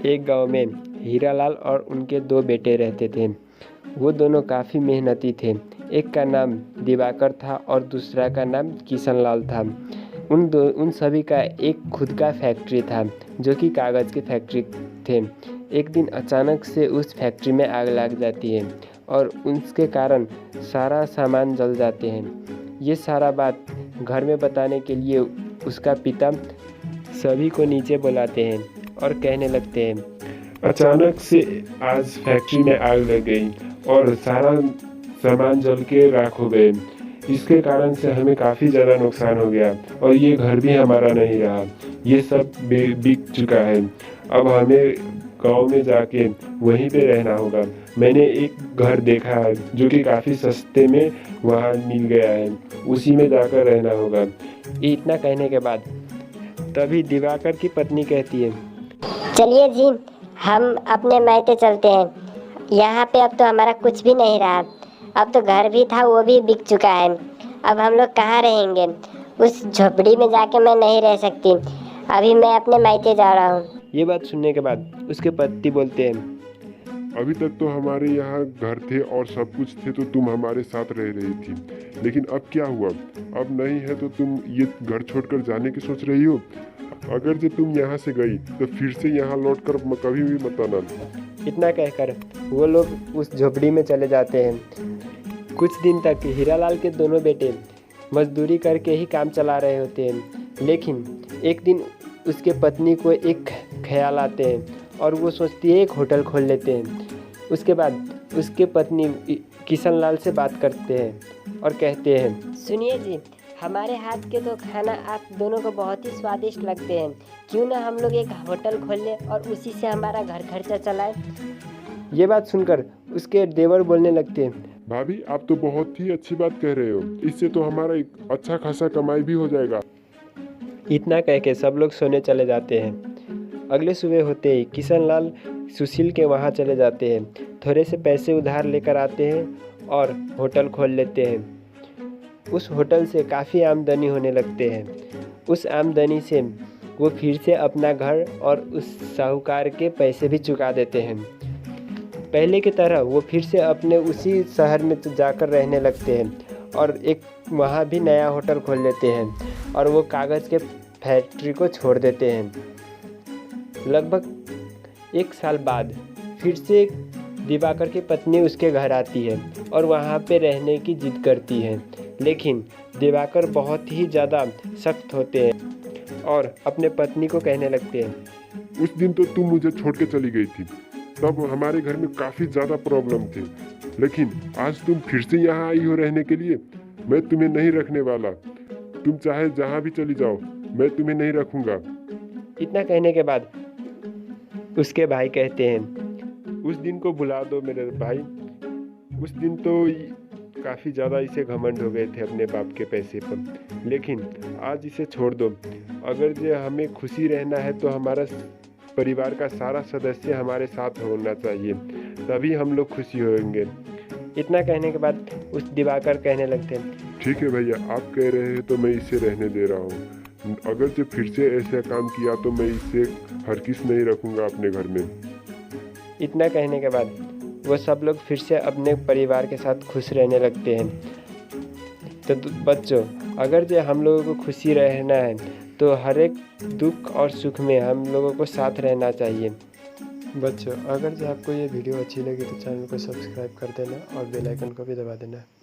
एक गांव में हीरालाल और उनके दो बेटे रहते थे। वो दोनों काफ़ी मेहनती थे। एक का नाम दिवाकर था और दूसरा का नाम किशनलाल था। उन सभी का एक खुद का फैक्ट्री था जो कि कागज़ की फैक्ट्री थे। एक दिन अचानक से उस फैक्ट्री में आग लग जाती है और उसके कारण सारा सामान जल जाते हैं। ये सारा बात घर में बताने के लिए उसका पिता सभी को नीचे बुलाते हैं और कहने लगते हैं, अचानक से आज फैक्ट्री में आग लग गई और सारा सामान जल के राख हो गए। इसके कारण से हमें काफ़ी ज़्यादा नुकसान हो गया और ये घर भी हमारा नहीं रहा। ये सब बिक चुका है। अब हमें गांव में जाके वहीं पे रहना होगा। मैंने एक घर देखा है जो कि काफ़ी सस्ते में वहाँ मिल गया है, उसी में जाकर रहना होगा। इतना कहने के बाद तभी दिवाकर की पत्नी कहती है, चलिए जी, हम अपने मायके चलते हैं। यहाँ पे अब तो हमारा कुछ भी नहीं रहा। अब तो घर भी था वो भी बिक चुका है। अब हम लोग कहाँ रहेंगे? उस झोपड़ी में जाके मैं नहीं रह सकती। अभी मैं अपने मायके जा रहा हूँ। ये बात सुनने के बाद उसके पति बोलते हैं, अभी तक तो हमारे यहाँ घर थे और सब कुछ थे तो तुम हमारे साथ रह रही थी, लेकिन अब क्या हुआ? अब नहीं है तो तुम ये घर छोड़कर जाने की सोच रही हो? अगर जो तुम यहाँ से गई तो फिर से यहाँ लौटकर कभी भी मत आना। इतना कहकर वो लोग उस झोपड़ी में चले जाते हैं। कुछ दिन तक हीरालाल के दोनों बेटे मजदूरी करके ही काम चला रहे होते हैं, लेकिन एक दिन उसके पत्नी को एक ख्याल आते हैं और वो सोचती है एक होटल खोल लेते हैं। उसके बाद उसके पत्नी किशनलाल से बात करते हैं और कहते हैं, सुनिए जी, हमारे हाथ के तो खाना आप दोनों को बहुत ही स्वादिष्ट लगते हैं। क्यों ना हम लोग एक होटल खोल लें और उसी से हमारा घर खर्चा चलाएं। ये बात सुनकर उसके देवर बोलने लगते हैं, भाभी आप तो बहुत ही अच्छी बात कह रहे हो। इससे तो हमारा एक अच्छा खासा कमाई भी हो जाएगा। इतना कह के सब लोग सोने चले जाते हैं। अगले सुबह होते ही किशनलाल सुशील के वहाँ चले जाते हैं। थोड़े से पैसे उधार लेकर आते हैं और होटल खोल लेते हैं। उस होटल से काफ़ी आमदनी होने लगते हैं। उस आमदनी से वो फिर से अपना घर और उस साहूकार के पैसे भी चुका देते हैं। पहले की तरह वो फिर से अपने उसी शहर में जाकर रहने लगते हैं और एक वहाँ भी नया होटल खोल लेते हैं और वो कागज़ के फैक्ट्री को छोड़ देते हैं। लगभग 1 साल बाद फिर से दिवाकर की पत्नी उसके घर आती है और वहाँ पे रहने की जिद करती है, लेकिन दिवाकर बहुत ही ज़्यादा सख्त होते हैं और अपने पत्नी को कहने लगते हैं, उस दिन तो तुम मुझे छोड़ के चली गई थी, तब हमारे घर में काफ़ी ज़्यादा प्रॉब्लम थे, लेकिन आज तुम फिर से यहाँ आई हो रहने के लिए। मैं तुम्हें नहीं रखने वाला। तुम चाहे जहाँ भी चली जाओ, मैं तुम्हें नहीं रखूँगा। इतना कहने के बाद उसके भाई कहते हैं, उस दिन को भुला दो मेरे भाई। उस दिन तो काफ़ी ज़्यादा इसे घमंड हो गए थे अपने बाप के पैसे पर, लेकिन आज इसे छोड़ दो। अगर जो हमें खुशी रहना है तो हमारा परिवार का सारा सदस्य हमारे साथ होना चाहिए, तभी हम लोग खुशी होंगे। इतना कहने के बाद उस दिवाकर कहने लगते हैं, ठीक है भैया, आप कह रहे हैं तो मैं इसे रहने दे रहा हूँ। अगर जो फिर से ऐसा काम किया तो मैं इसे हरगिज़ नहीं रखूँगा अपने घर में। इतना कहने के बाद वो सब लोग फिर से अपने परिवार के साथ खुश रहने लगते हैं। तो बच्चों, अगर जो हम लोगों को खुशी रहना है तो हर एक दुख और सुख में हम लोगों को साथ रहना चाहिए। बच्चों, अगर जो आपको ये वीडियो अच्छी लगी तो चैनल को सब्सक्राइब कर देना और बेल आइकन को भी दबा देना।